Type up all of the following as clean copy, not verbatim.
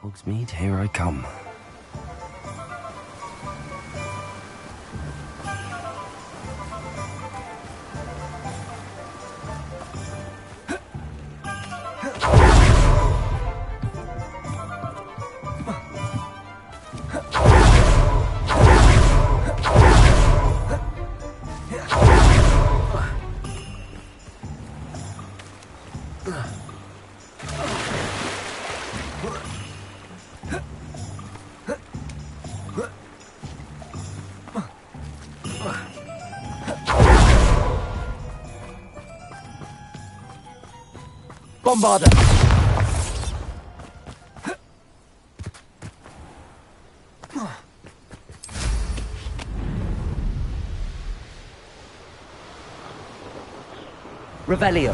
Hogsmeade, here I come. Bombarder! Revelio.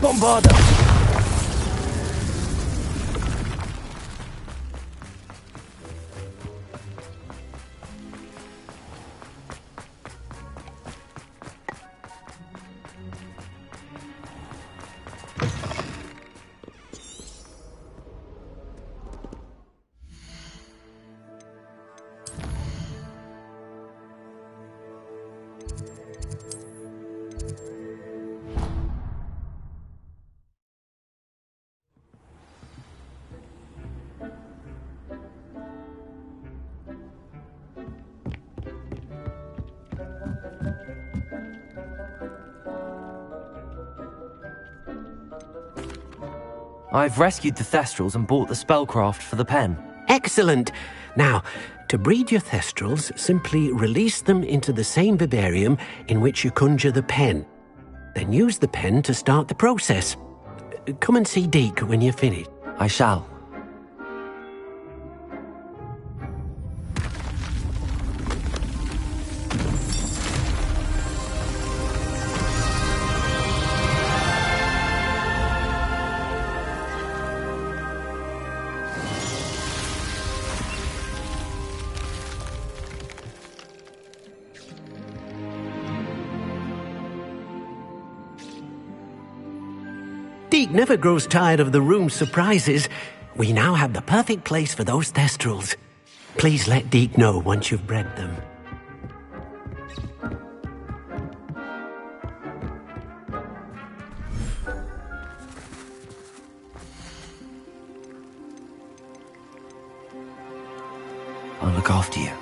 Bombarder! I've rescued the Thestrals and bought the spellcraft for the pen. Excellent! Now, to breed your Thestrals, simply release them into the same vivarium in which you conjure the pen. Then use the pen to start the process. Come and see Deke when you're finished. I shall. Deke never grows tired of the room's surprises. We now have the perfect place for those Thestrals. Please let Deke know once you've bred them. I'll look after you.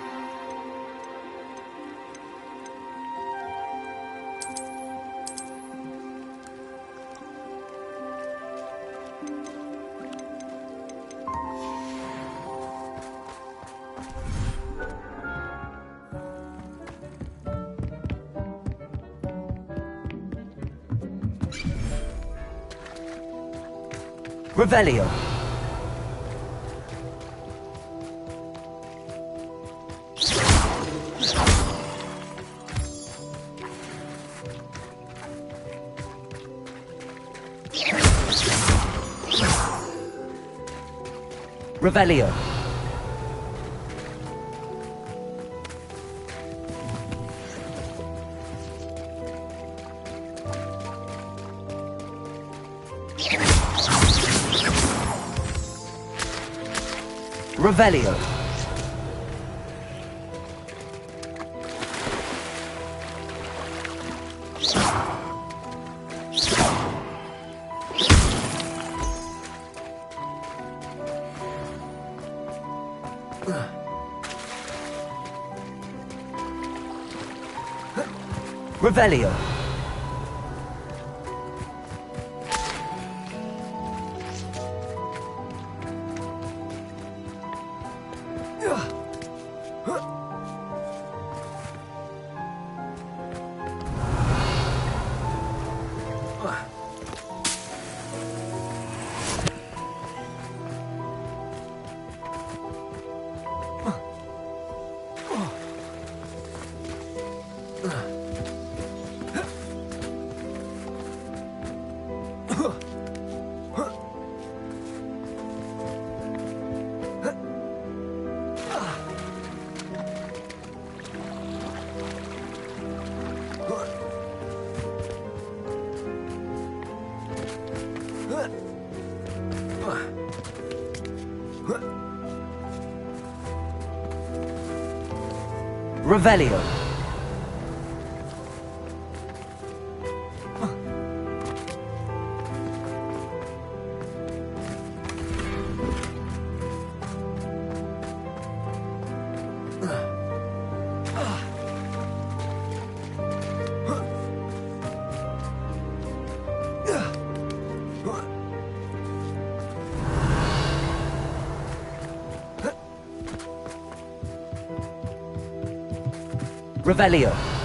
Revelio. Revelio. Revelio. Revelio. Revelio. Revelio.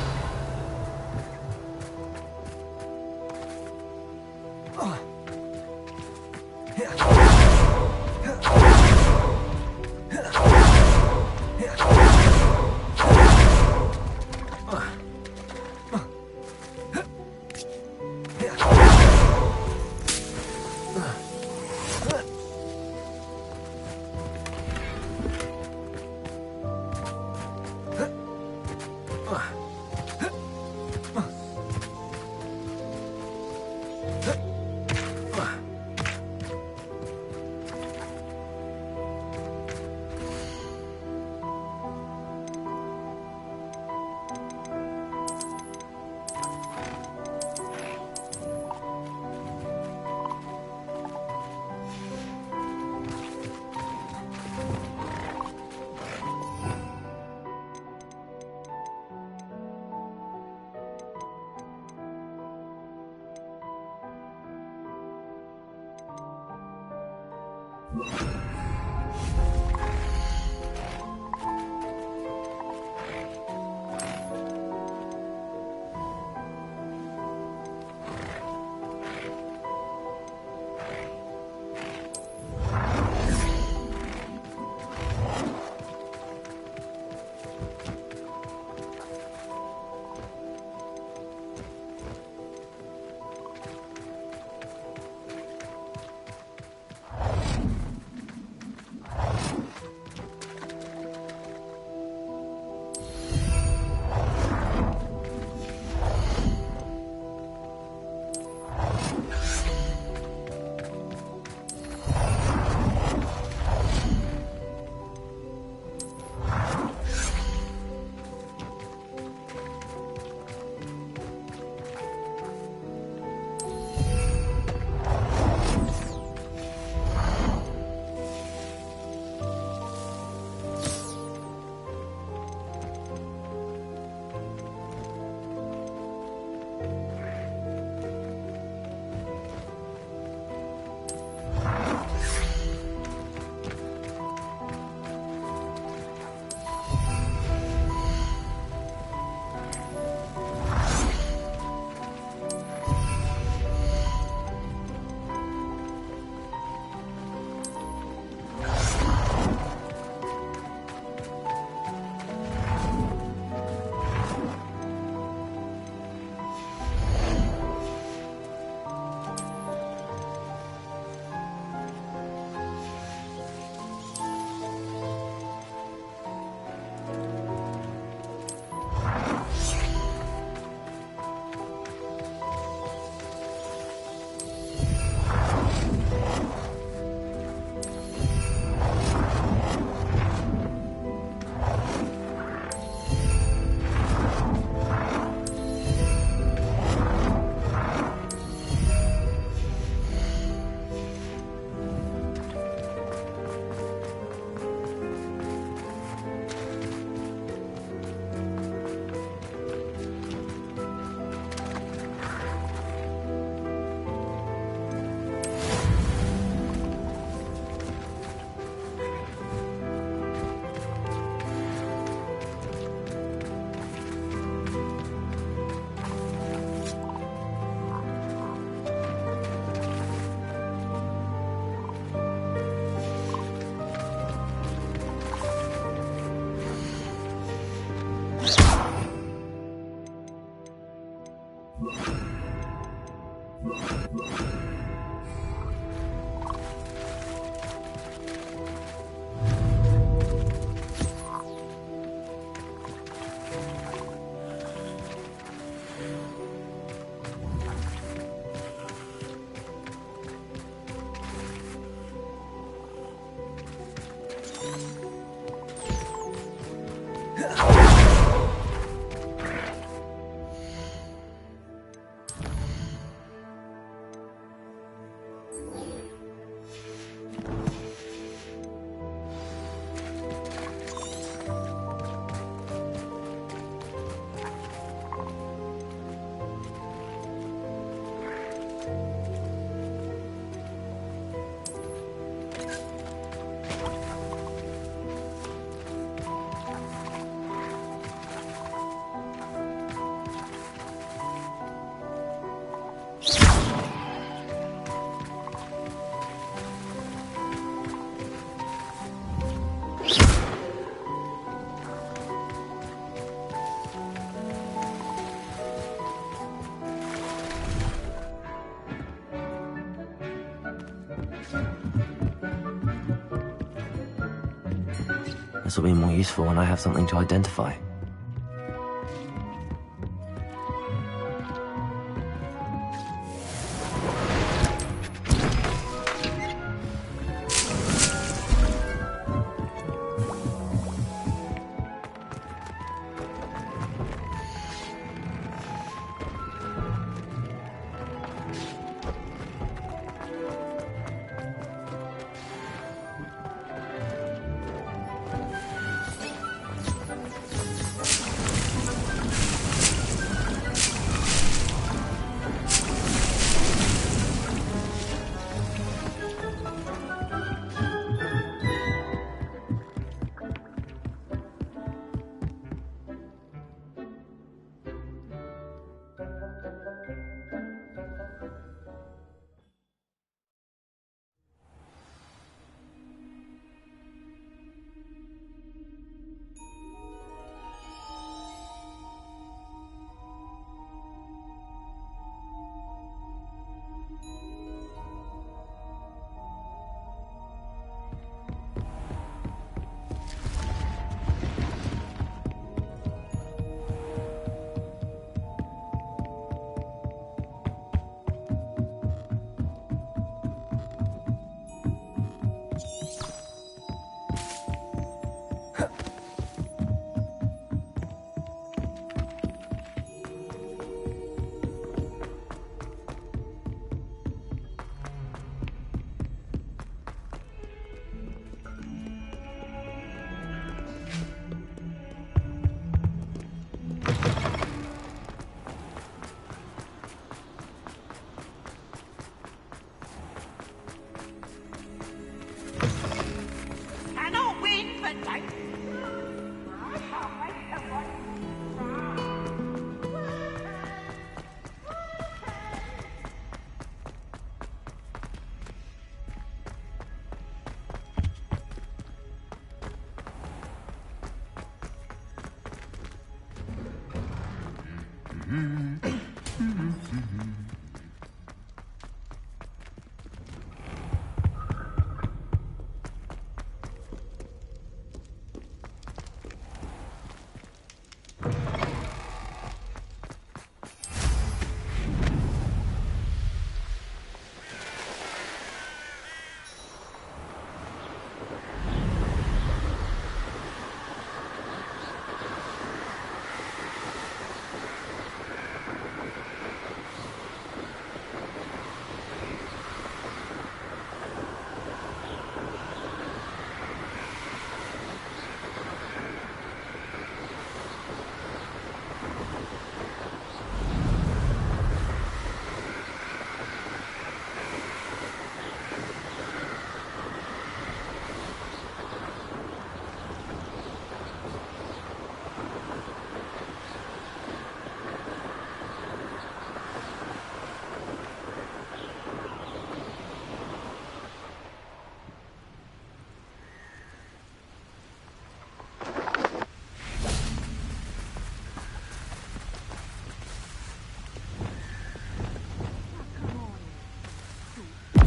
This will be more useful when I have something to identify.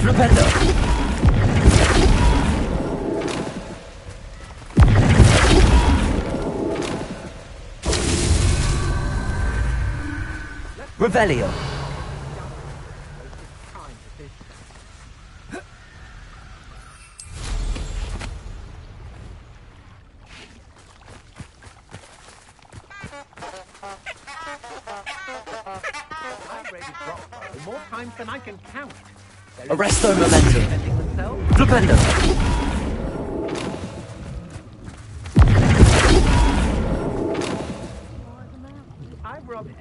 Flipendo! Revelio! More times than I can count. Arresto Momentum! Flipendo! I've robbed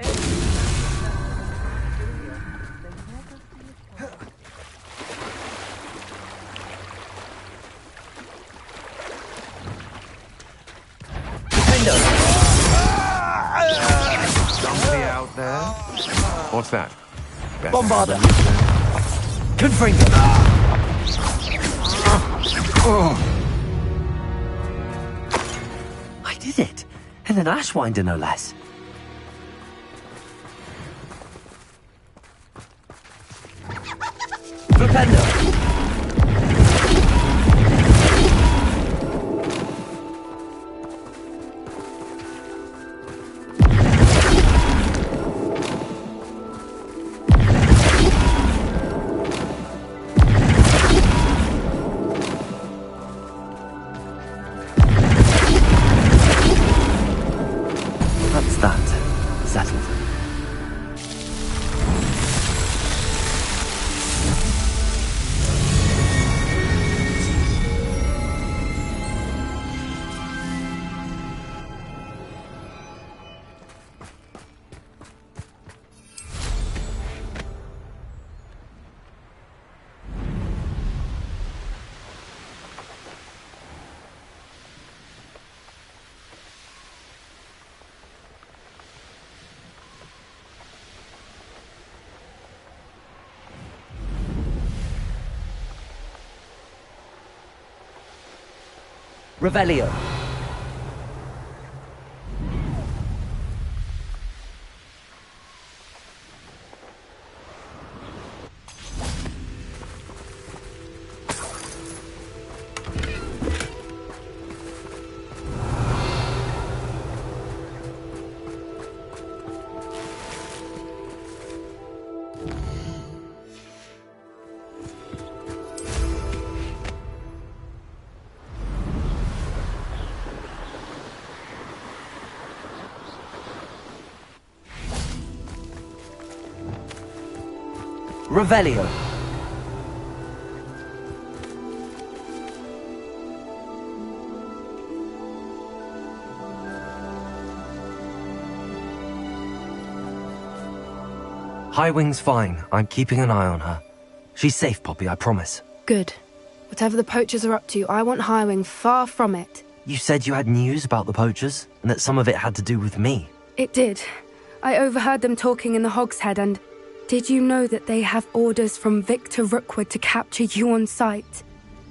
Somebody out there? What's that? Bombarda! Confringo! I did it! And an Ashwinder, no less. Flipendo! That's that. Settled. Revelio. Revelio. Highwing's fine. I'm keeping an eye on her. She's safe, Poppy, I promise. Good. Whatever the poachers are up to, I want Highwing far from it. You said you had news about the poachers, and that some of it had to do with me. It did. I overheard them talking in the Hogshead, and did you know that they have orders from Victor Rookwood to capture you on sight?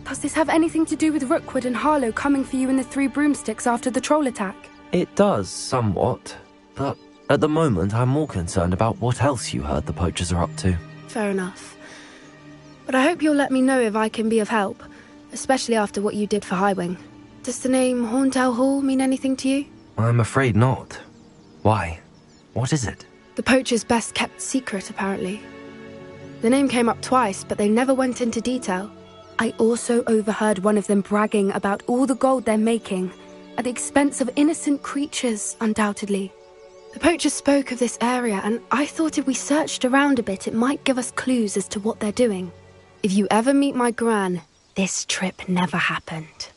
Does this have anything to do with Rookwood and Harlow coming for you in the Three Broomsticks after the troll attack? It does, somewhat. But at the moment, I'm more concerned about what else you heard the poachers are up to. Fair enough. But I hope you'll let me know if I can be of help, especially after what you did for Highwing. Does the name Horntail Hall mean anything to you? I'm afraid not. Why? What is it? The poacher's best kept secret, apparently. The name came up twice, but they never went into detail. I also overheard one of them bragging about all the gold they're making, at the expense of innocent creatures, undoubtedly. The poachers spoke of this area, and I thought if we searched around a bit, it might give us clues as to what they're doing. If you ever meet my gran, this trip never happened.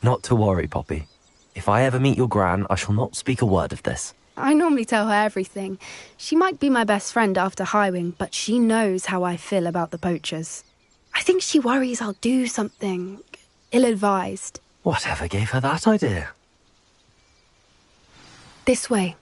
Not to worry, Poppy. If I ever meet your gran, I shall not speak a word of this. I normally tell her everything. She might be my best friend after Highwing, but she knows how I feel about the poachers. I think she worries I'll do something ill-advised. Whatever gave her that idea? This way.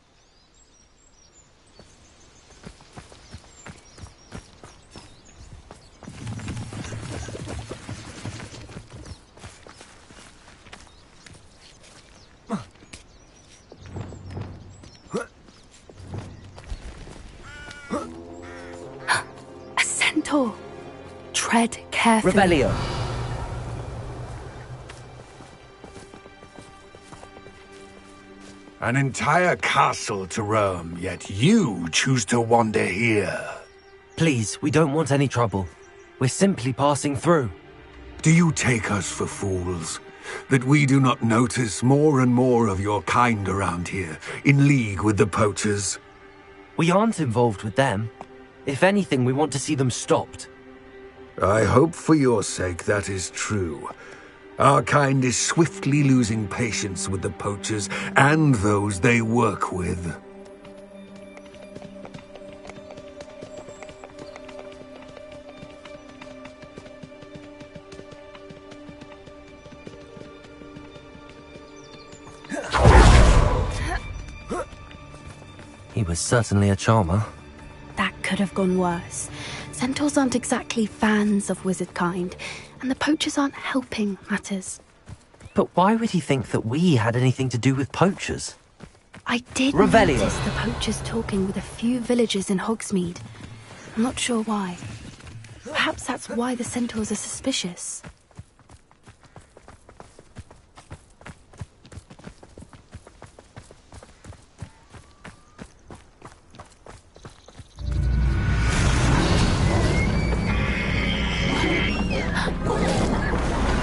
centaur. Tread carefully. Revelio. An entire castle to roam, yet you choose to wander here. Please, we don't want any trouble. We're simply passing through. Do you take us for fools? That we do not notice more and more of your kind around here, in league with the poachers? We aren't involved with them. If anything, we want to see them stopped. I hope for your sake that is true. Our kind is swiftly losing patience with the poachers and those they work with. He was certainly a charmer. That could have gone worse. Centaurs aren't exactly fans of wizard kind, and the poachers aren't helping matters. But why would he think that we had anything to do with poachers? I did Revelio. notice the poachers talking with a few villagers in Hogsmeade. I'm not sure why. Perhaps that's why the centaurs are suspicious.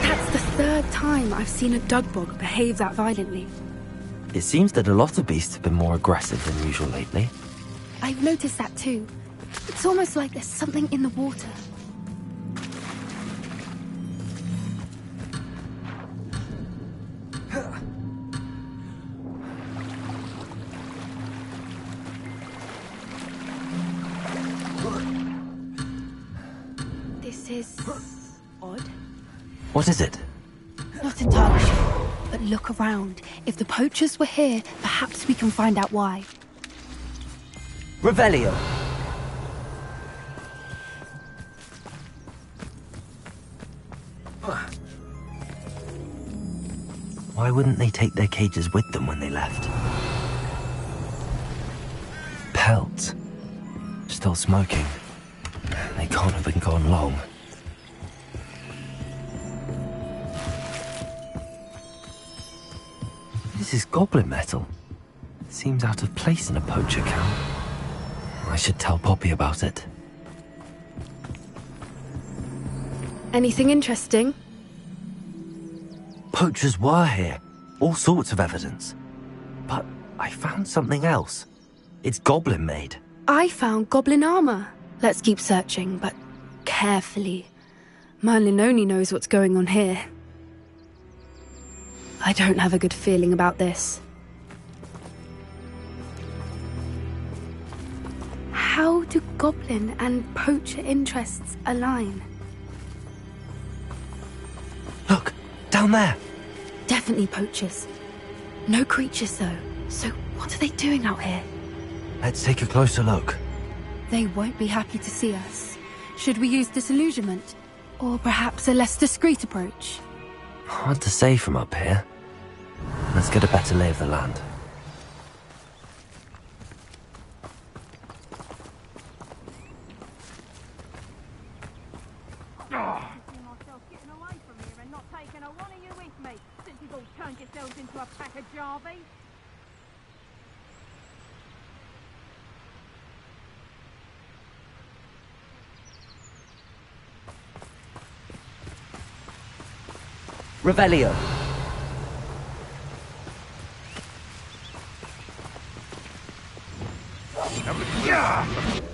That's the third time I've seen a dugbog behave that violently. It seems that a lot of beasts have been more aggressive than usual lately. I've noticed that too. It's almost like there's something in the water. This is odd. What is it? Not entirely sure, but look around. If the poachers were here, perhaps we can find out why. Revelio. Why wouldn't they take their cages with them when they left? Pelts. Still smoking. They can't have been gone long. This is goblin metal. Seems out of place in a poacher camp. I should tell Poppy about it. Anything interesting? Poachers were here. All sorts of evidence. But I found something else. It's goblin made. I found goblin armor. Let's keep searching, but carefully. Merlin only knows what's going on here. I don't have a good feeling about this. How do goblin and poacher interests align? Look, down there. Definitely poachers. No creatures, though. So what are they doing out here? Let's take a closer look. They won't be happy to see us. Should we use disillusionment? Or perhaps a less discreet approach? Hard to say from up here. Let's get a better lay of the land. Revelio.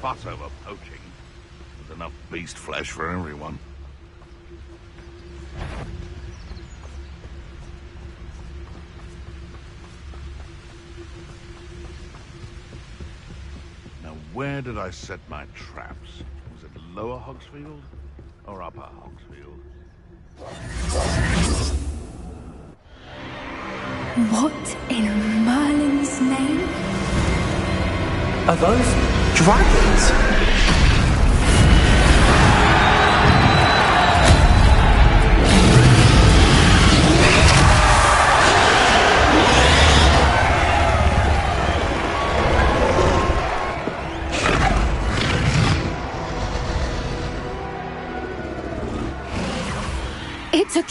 Fuss over poaching. There's enough beast flesh for everyone. Now, where did I set my traps? Was it Lower Hogsfield or Upper Hogsfield? What in Merlin's name? Are those dragons?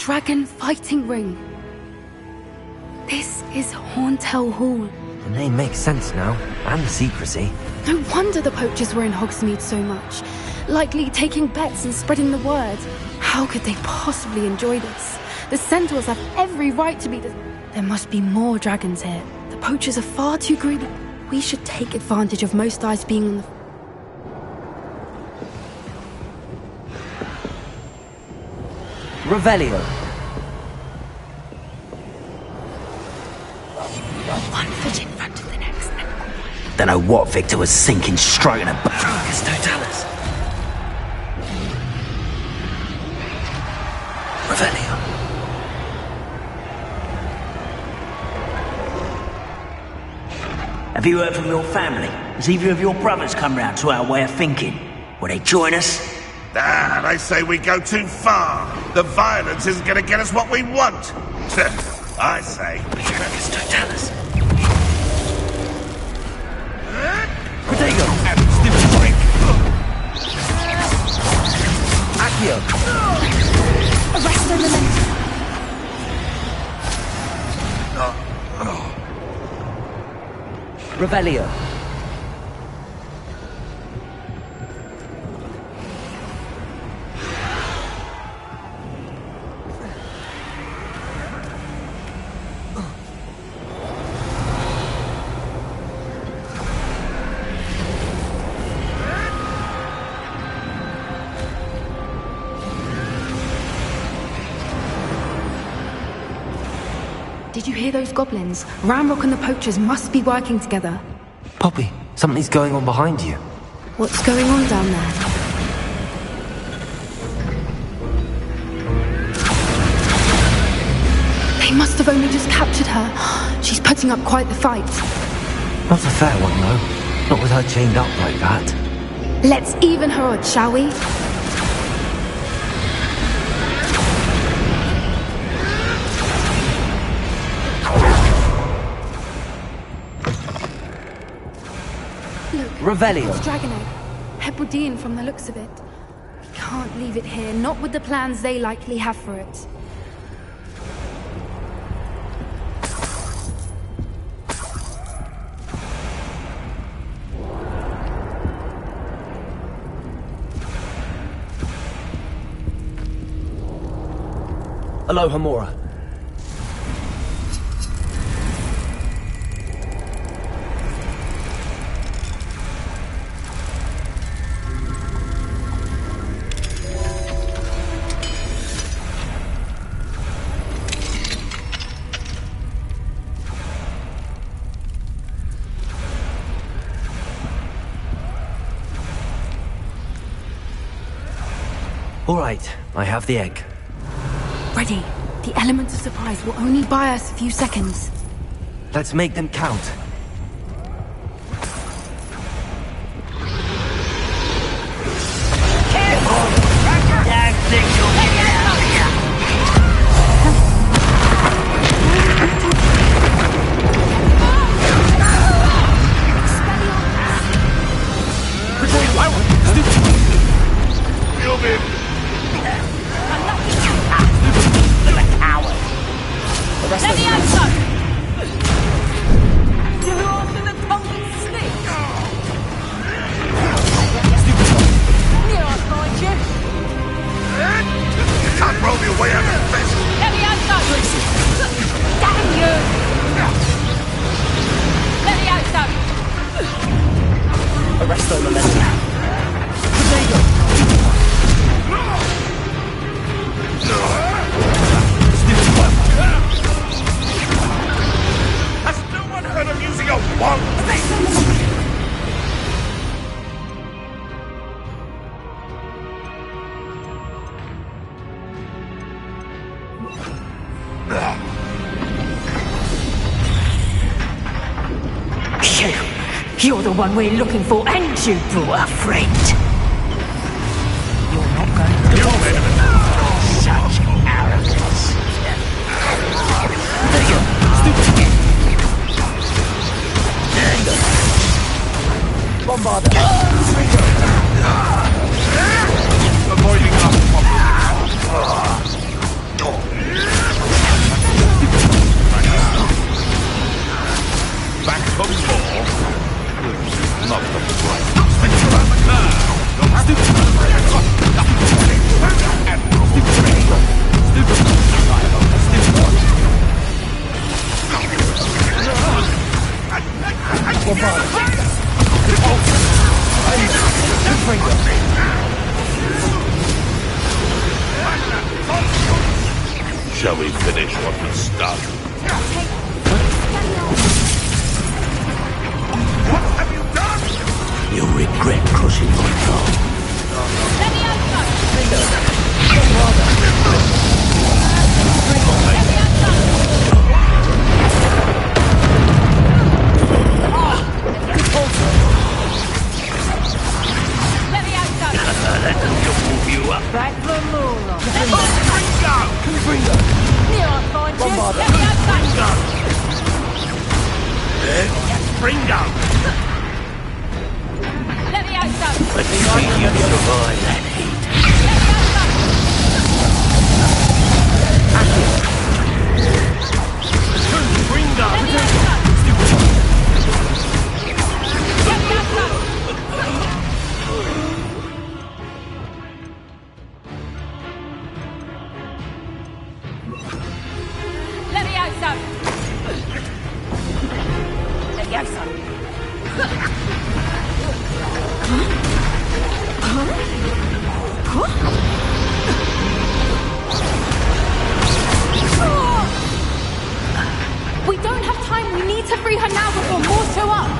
dragon fighting ring. This is Horntail Hall. The name makes sense now, and the secrecy. No wonder the poachers were in Hogsmeade so much. Likely taking bets and spreading the word. How could they possibly enjoy this? The centaurs have every right to be There must be more dragons here. The poachers are far too greedy. We should take advantage of most eyes being on the... Revelio. One foot in front of the next. Don't know what Victor was thinking, stroking a Focus Totalis. Revelio. Have you heard from your family? Has either of your brothers come round to our way of thinking? Will they join us? Ah, they say we go too far. The violence isn't going to get us what we want. I say... Focus Totalis. Protego! Accio! Arresto Memento. Revelio. Did you hear those goblins? Ramrock and the poachers must be working together. Poppy, something's going on behind you. What's going on down there? They must have only just captured her. She's putting up quite the fight. Not a fair one, though. Not with her chained up like that. Let's even her odds, shall we? Revelio. It's Dragon Egg. Hebridean from the looks of it. We can't leave it here, not with the plans they likely have for it. Aloha Mora. All right, I have the egg. Ready. The element of surprise will only buy us a few seconds. Let's make them count. You're the one we're looking for, and you brought a friend. You're not going to do such arrogance. Bombard. Avoiding us. Shall we finish what we started? What have you done? You'll regret crossing my path. That doesn't move you up. Back the moonlight. Bringo! Here I find you. Let me outside. Bringo! Let me outside. Let's see you survive that heat. Let me outside. Let me outside. We don't have time. We need to free her now before more show up.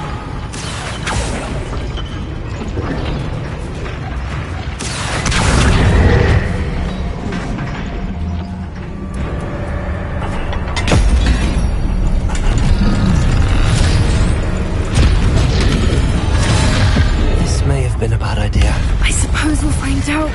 This may have been a bad idea. I suppose we'll find out.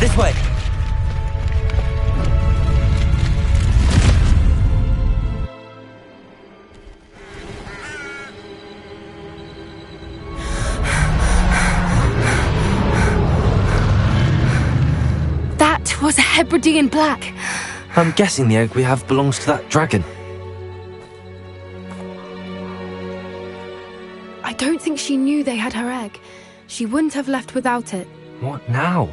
This way! That was a Hebridean black. I'm guessing the egg we have belongs to that dragon. I don't think she knew they had her egg. She wouldn't have left without it. What now?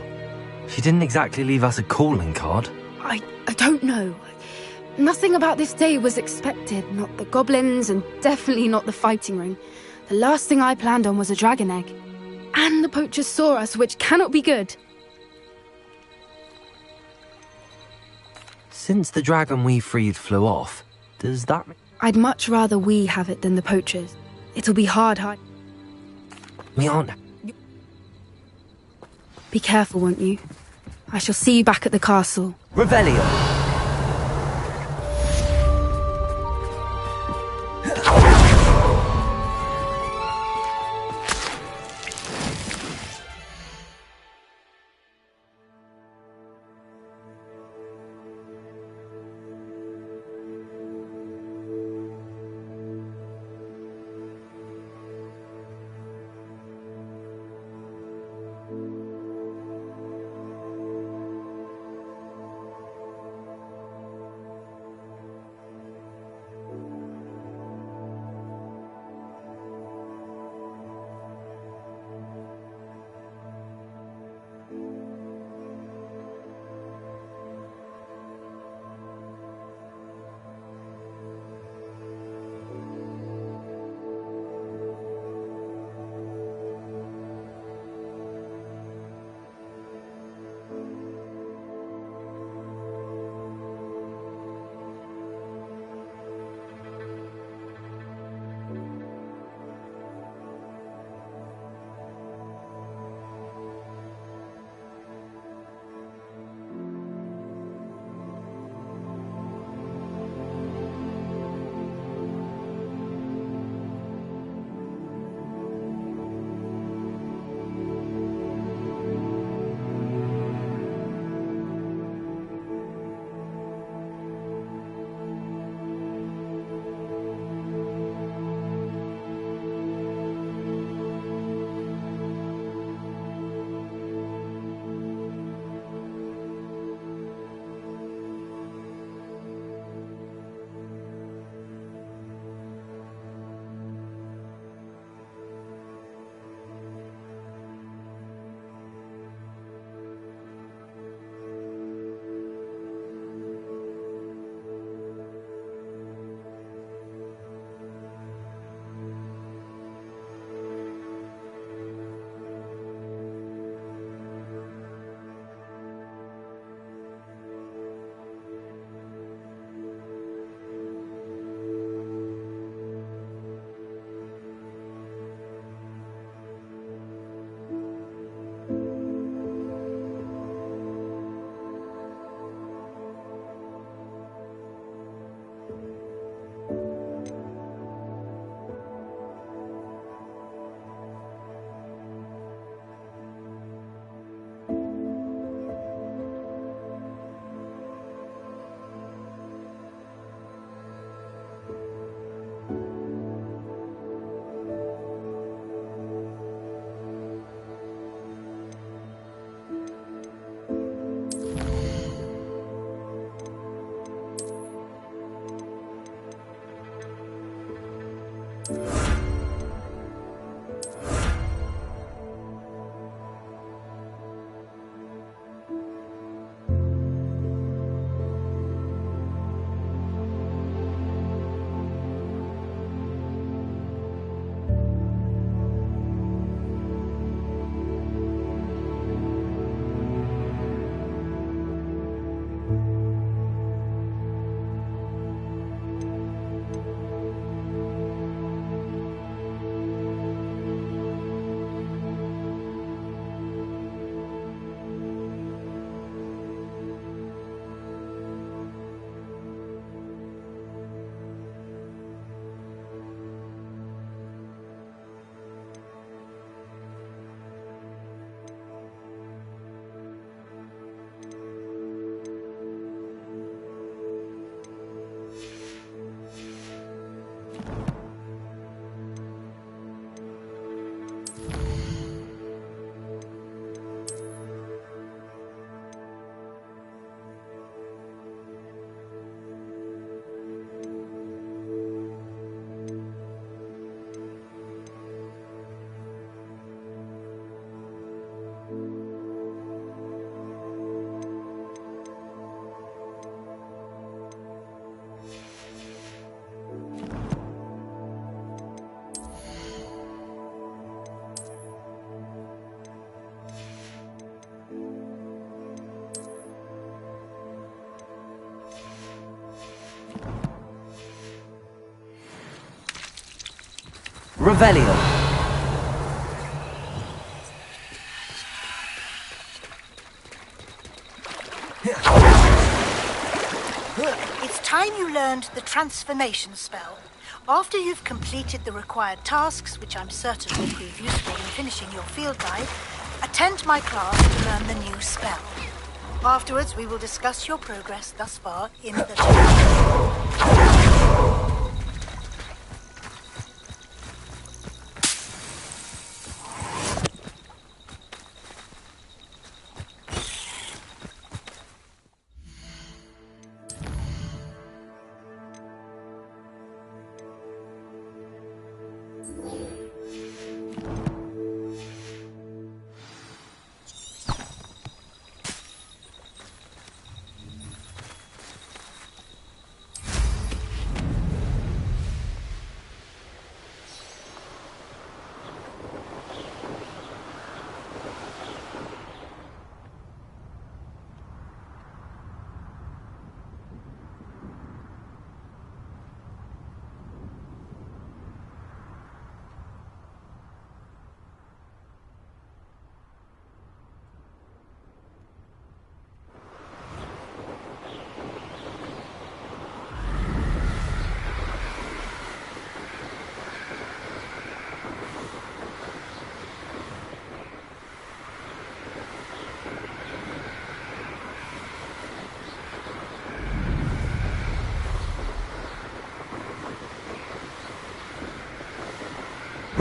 She didn't exactly leave us a calling card. I don't know. Nothing about this day was expected. Not the goblins, and definitely not the fighting ring. The last thing I planned on was a dragon egg. And the poachers saw us, which cannot be good. Since the dragon we freed flew off, does that mean I'd much rather we have it than the poachers. It'll be hard. we aren't? Be careful, won't you? I shall see you back at the castle. Revelio! Revelio. It's time you learned the transformation spell. After you've completed the required tasks, which I'm certain will prove useful in finishing your field guide, attend my class to learn the new spell. Afterwards, we will discuss your progress thus far in the chapter.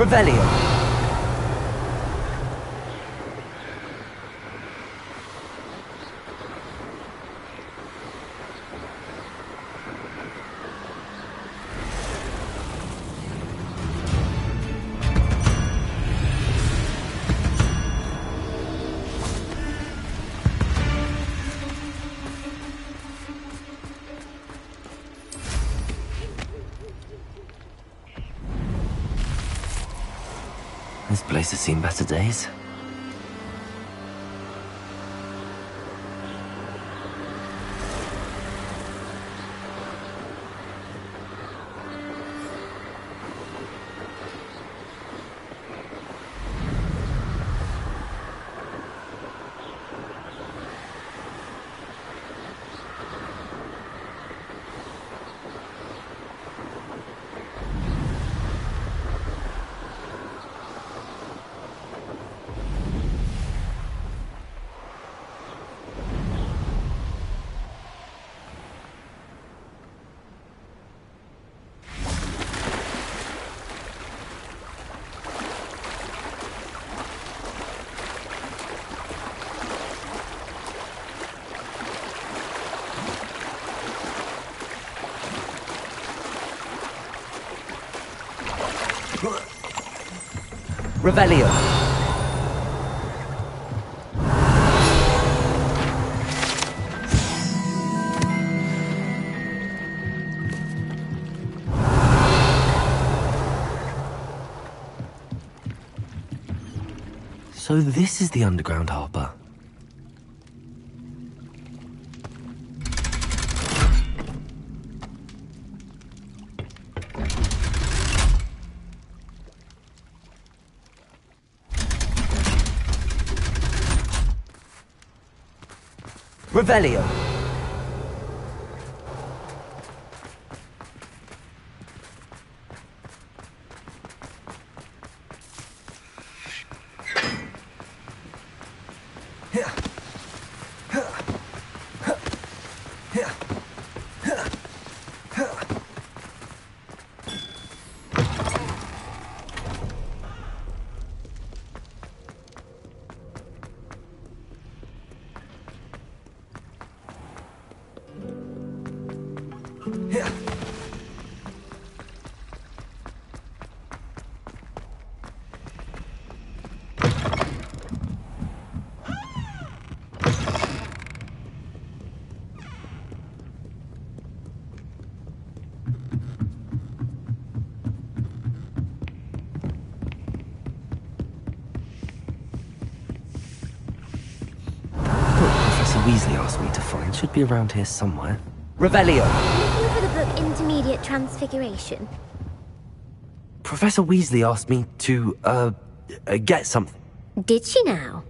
Revelio. This place has seen better days. Revelio. So this is the underground harbour. Revelio. Weasley asked me to find should be around here somewhere. Revelio! Looking for the book Intermediate Transfiguration? Professor Weasley asked me to, get something. Did she now?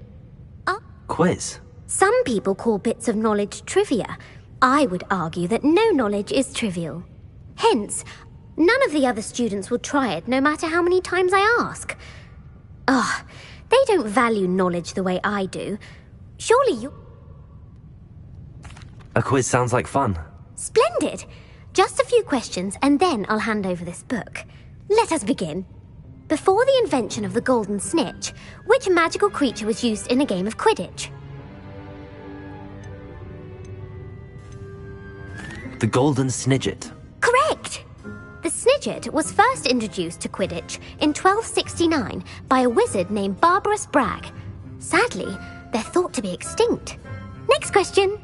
Quiz. Some people call bits of knowledge trivia. I would argue that no knowledge is trivial. Hence, none of the other students will try it no matter how many times I ask. They don't value knowledge the way I do. Surely you... A quiz sounds like fun. Splendid! Just a few questions and then I'll hand over this book. Let us begin. Before the invention of the golden snitch, which magical creature was used in a game of Quidditch? The golden snidget. Correct! The snidget was first introduced to Quidditch in 1269 by a wizard named Barbarous Bragg. Sadly, they're thought to be extinct. Next question.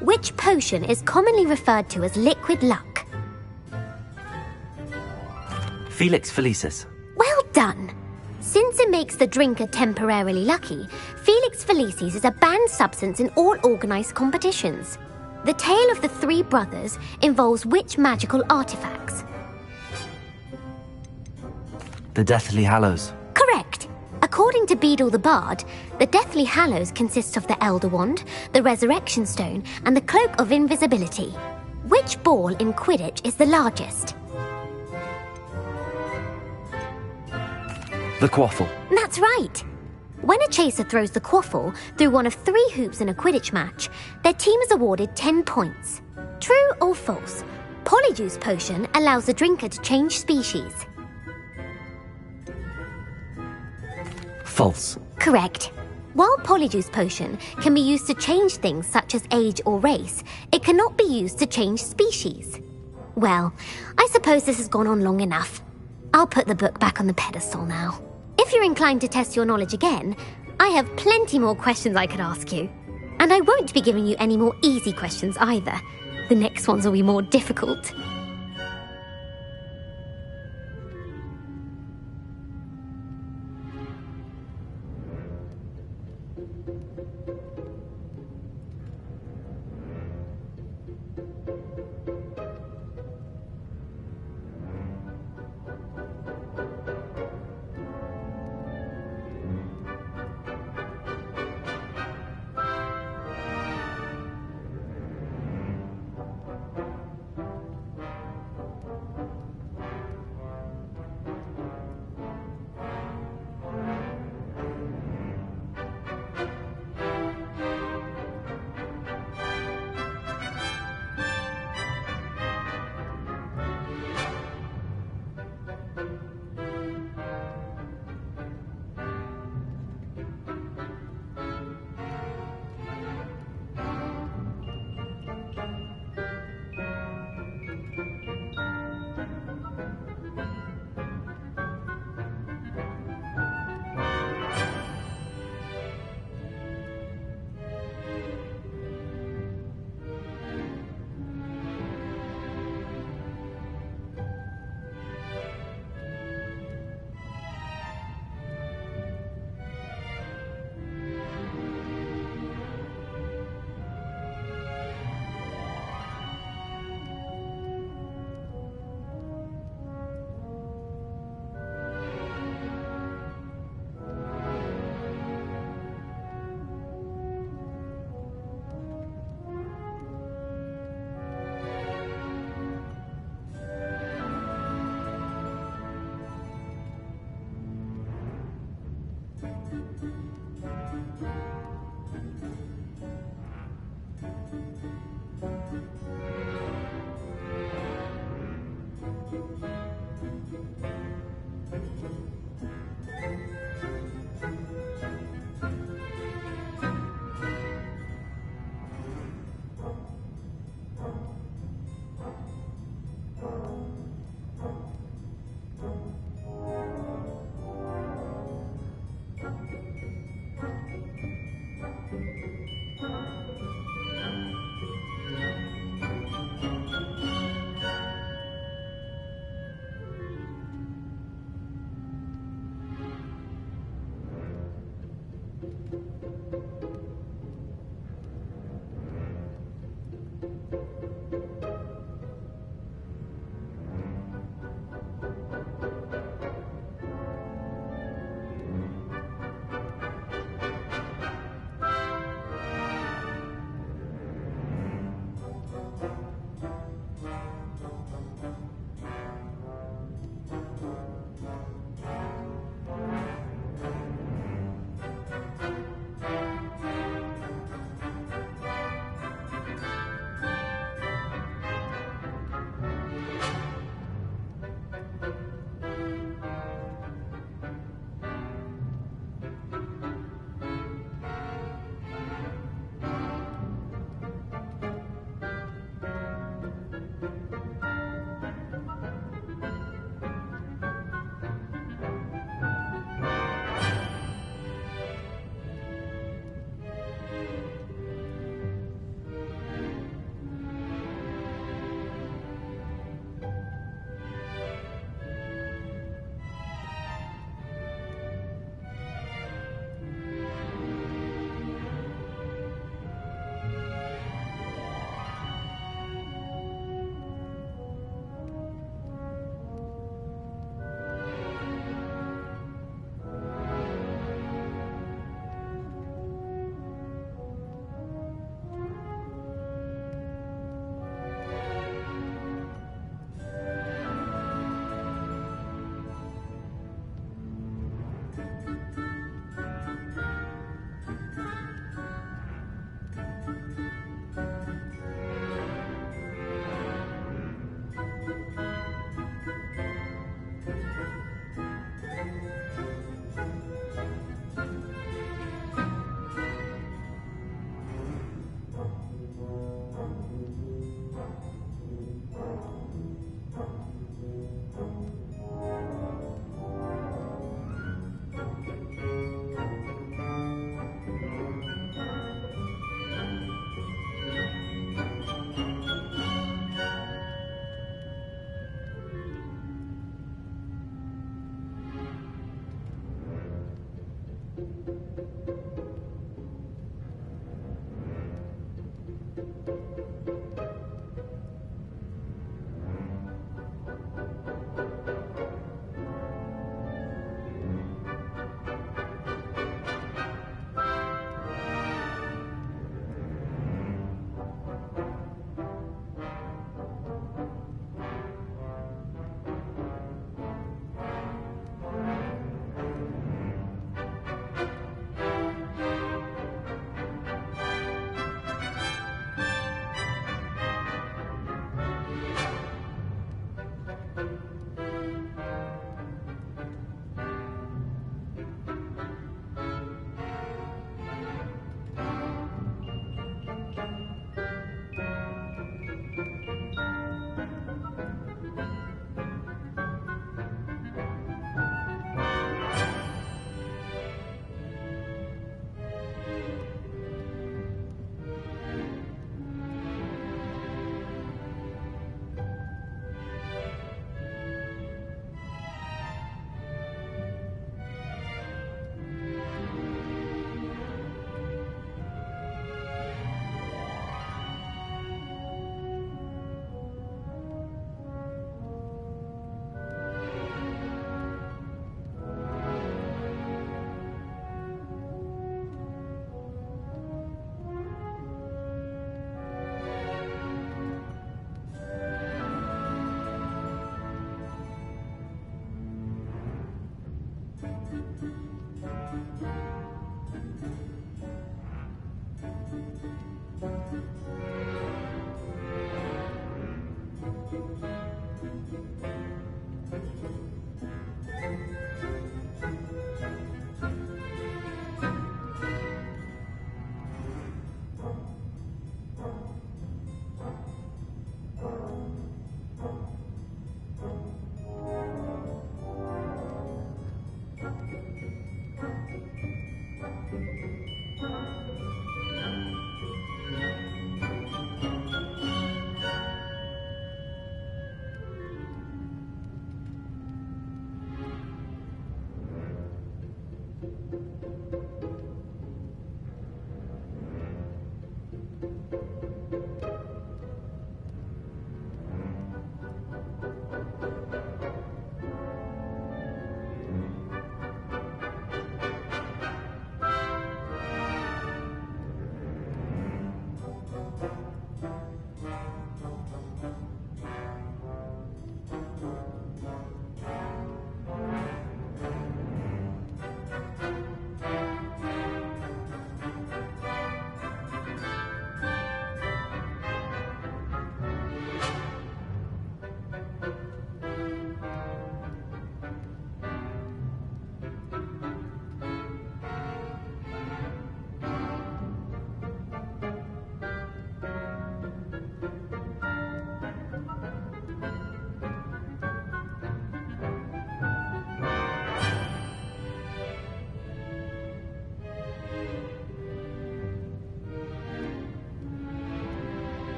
Which potion is commonly referred to as liquid luck? Felix Felicis. Well done! Since it makes the drinker temporarily lucky, Felix Felicis is a banned substance in all organised competitions. The tale of the three brothers involves which magical artifacts? The Deathly Hallows. Correct! According to Beedle the Bard, the Deathly Hallows consists of the Elder Wand, the Resurrection Stone, and the Cloak of Invisibility. Which ball in Quidditch is the largest? The Quaffle. That's right! When a chaser throws the Quaffle through one of 3 hoops in a Quidditch match, their team is awarded 10 points. True or false? Polyjuice Potion allows the drinker to change species. False. Correct. While Polyjuice Potion can be used to change things such as age or race, it cannot be used to change species. Well, I suppose this has gone on long enough. I'll put the book back on the pedestal now. If you're inclined to test your knowledge again, I have plenty more questions I could ask you. And I won't be giving you any more easy questions either. The next ones will be more difficult.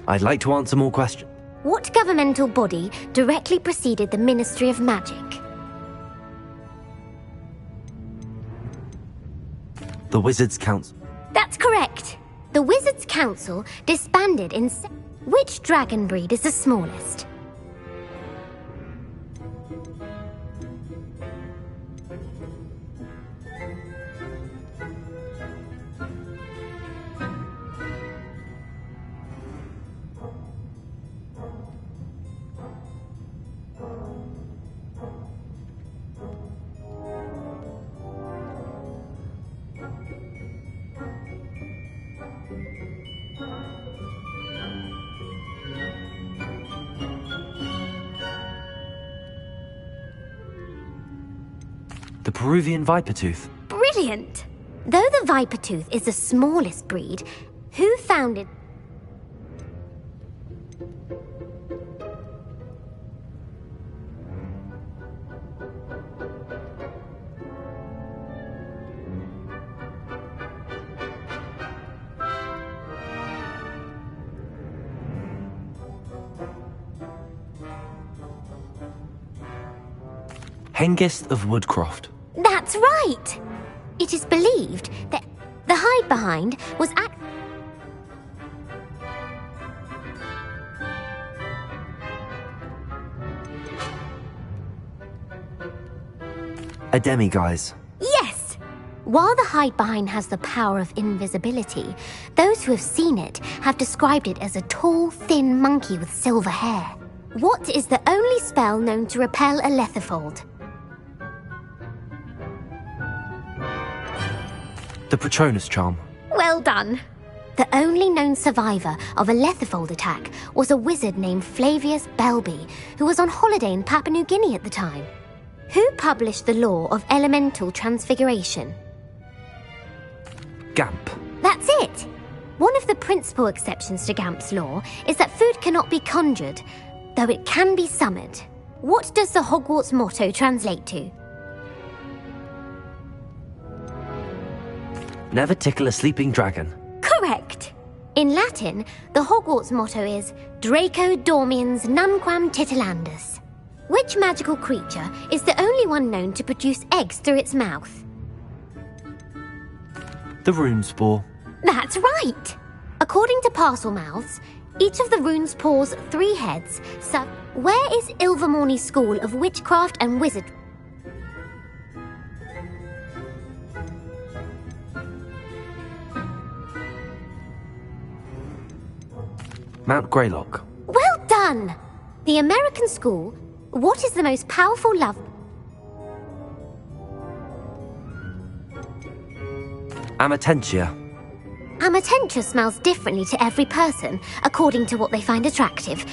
I'd like to answer more questions. What governmental body directly preceded the Ministry of Magic? The Wizards' Council. That's correct. The Wizards' Council disbanded in... Which dragon breed is the smallest? The Peruvian viper tooth. Brilliant! Though the viper tooth is the smallest breed, who founded... Hengist of Woodcroft. That's right! It is believed that the hide-behind was A demiguise. Yes! While the hide-behind has the power of invisibility, those who have seen it have described it as a tall, thin monkey with silver hair. What is the only spell known to repel a lethifold? The Patronus charm. Well done. The only known survivor of a lethifold attack was a wizard named Flavius Belby, who was on holiday in Papua New Guinea at the time. Who published the law of elemental transfiguration? Gamp. That's it! One of the principal exceptions to Gamp's law is that food cannot be conjured, though it can be summoned. What does the Hogwarts motto translate to? Never tickle a sleeping dragon. Correct! In Latin, the Hogwarts motto is Draco Dormiens Nunquam Titilandus. Which magical creature is the only one known to produce eggs through its mouth? The rune spore. That's right! According to Parselmouths, each of the runes paws 3 heads, so where is Ilvermorny's School of Witchcraft and Wizardry? Mount Greylock. Well done! The American school, what is the most powerful love... Amatentia. Amatentia smells differently to every person, according to what they find attractive.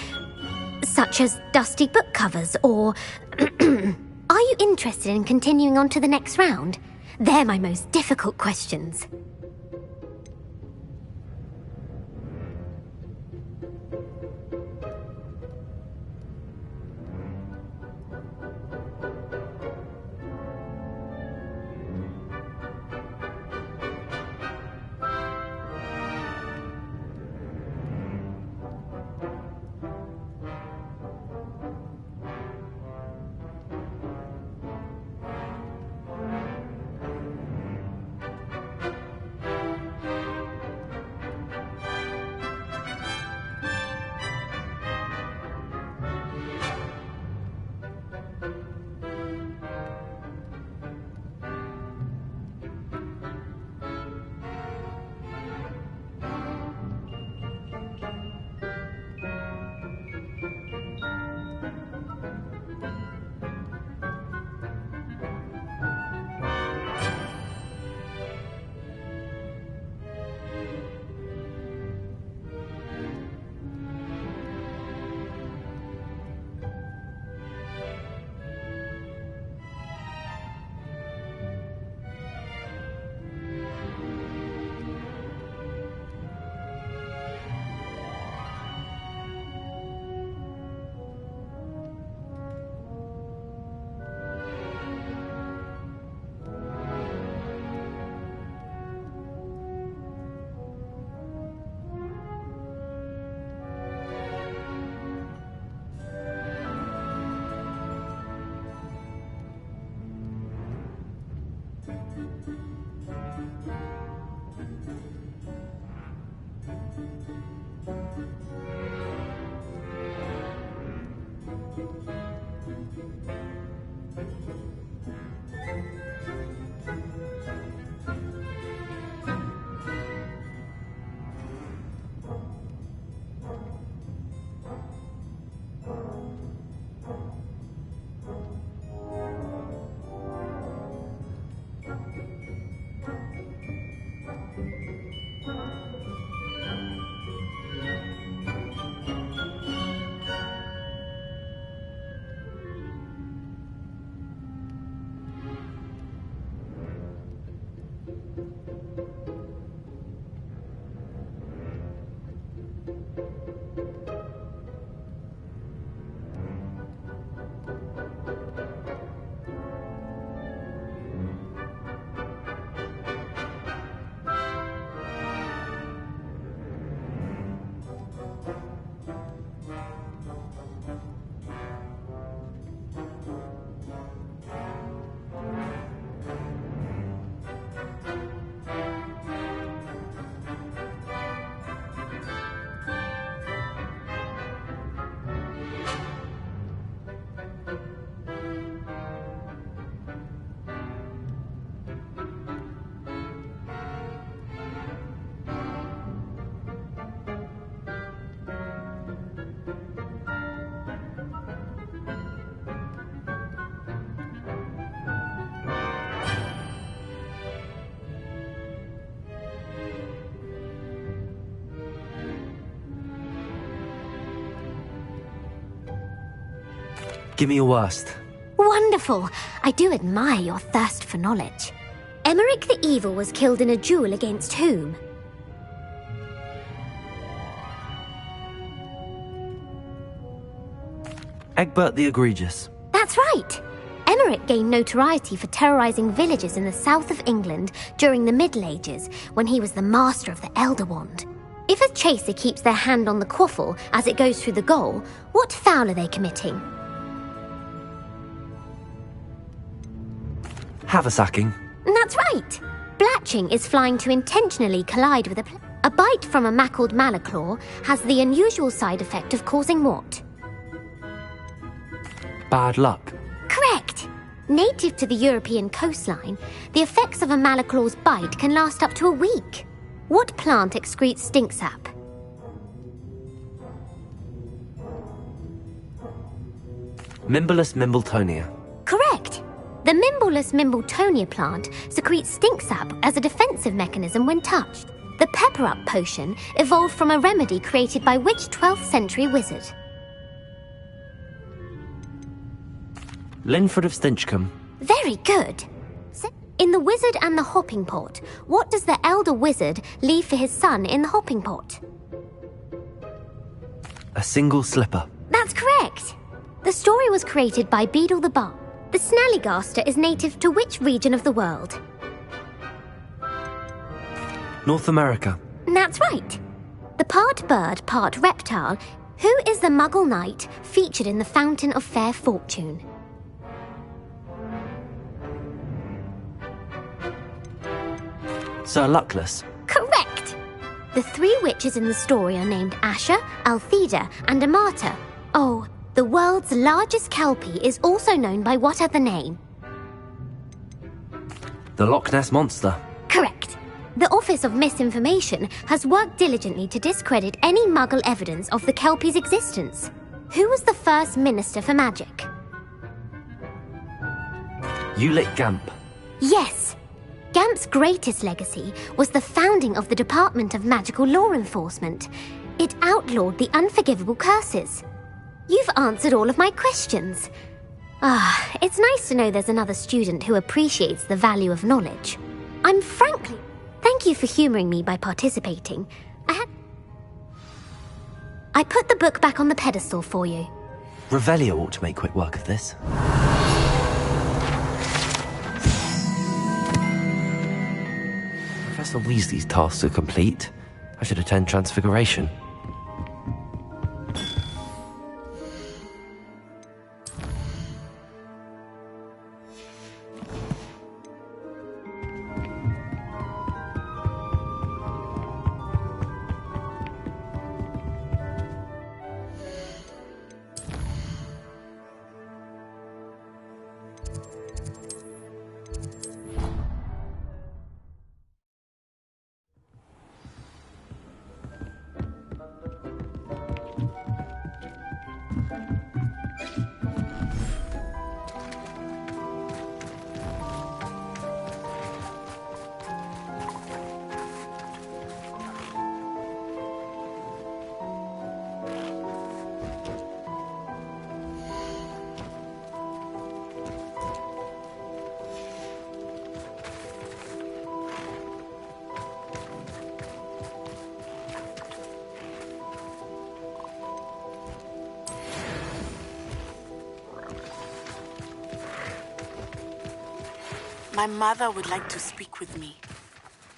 Such as dusty book covers, or... Are you interested in continuing on to the next round? They're my most difficult questions. Give me your worst. Wonderful! I do admire your thirst for knowledge. Emmerich the Evil was killed in a duel against whom? Egbert the Egregious. That's right! Emmerich gained notoriety for terrorizing villages in the south of England during the Middle Ages, when he was the master of the Elder Wand. If a chaser keeps their hand on the quaffle as it goes through the goal, what foul are they committing? Haversacking. That's right! Blatching is flying to intentionally collide with a bite from a mackled malaclaw has the unusual side effect of causing what? Bad luck. Correct! Native to the European coastline, the effects of a malaclaw's bite can last up to a week. What plant excretes stink sap? Mimbolus mimbletonia. Correct! The Mimbolus mimbletonia plant secretes stink sap as a defensive mechanism when touched. The pepper-up potion evolved from a remedy created by which 12th century wizard? Linford of Stinchcombe. Very good. In The Wizard and the Hopping Pot, what does the elder wizard leave for his son in the hopping pot? A single slipper. That's correct. The story was created by Beadle the Bard. The Snallygaster is native to which region of the world? North America. That's right. The part bird, part reptile, who is the Muggle knight featured in the Fountain of Fair Fortune? Sir Luckless. Correct! The three witches in the story are named Asher, Altheda, and Amata. Oh, the world's largest kelpie is also known by what other name? The Loch Ness Monster. Correct. The Office of Misinformation has worked diligently to discredit any Muggle evidence of the kelpie's existence. Who was the first Minister for Magic? Ulick Gamp. Yes. Gamp's greatest legacy was the founding of the Department of Magical Law Enforcement. It outlawed the unforgivable curses. You've answered all of my questions. It's nice to know there's another student who appreciates the value of knowledge. I'm frankly... Thank you for humouring me by participating. I put the book back on the pedestal for you. Revelio ought to make quick work of this. Professor Weasley's tasks are complete. I should attend Transfiguration. My mother would like to speak with me.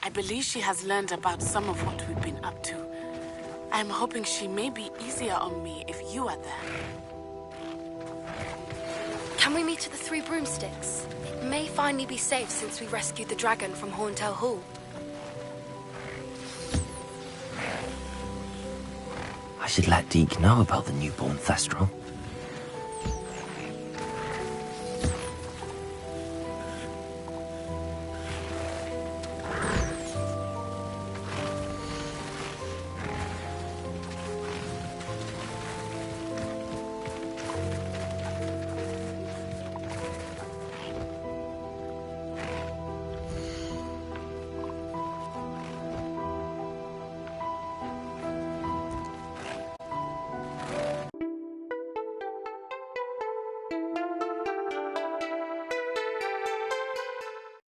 I believe she has learned about some of what we've been up to. I'm hoping she may be easier on me if you are there. Can we meet at the Three Broomsticks? It may finally be safe since we rescued the dragon from Horntail Hall. I should let Deke know about the newborn Thestral.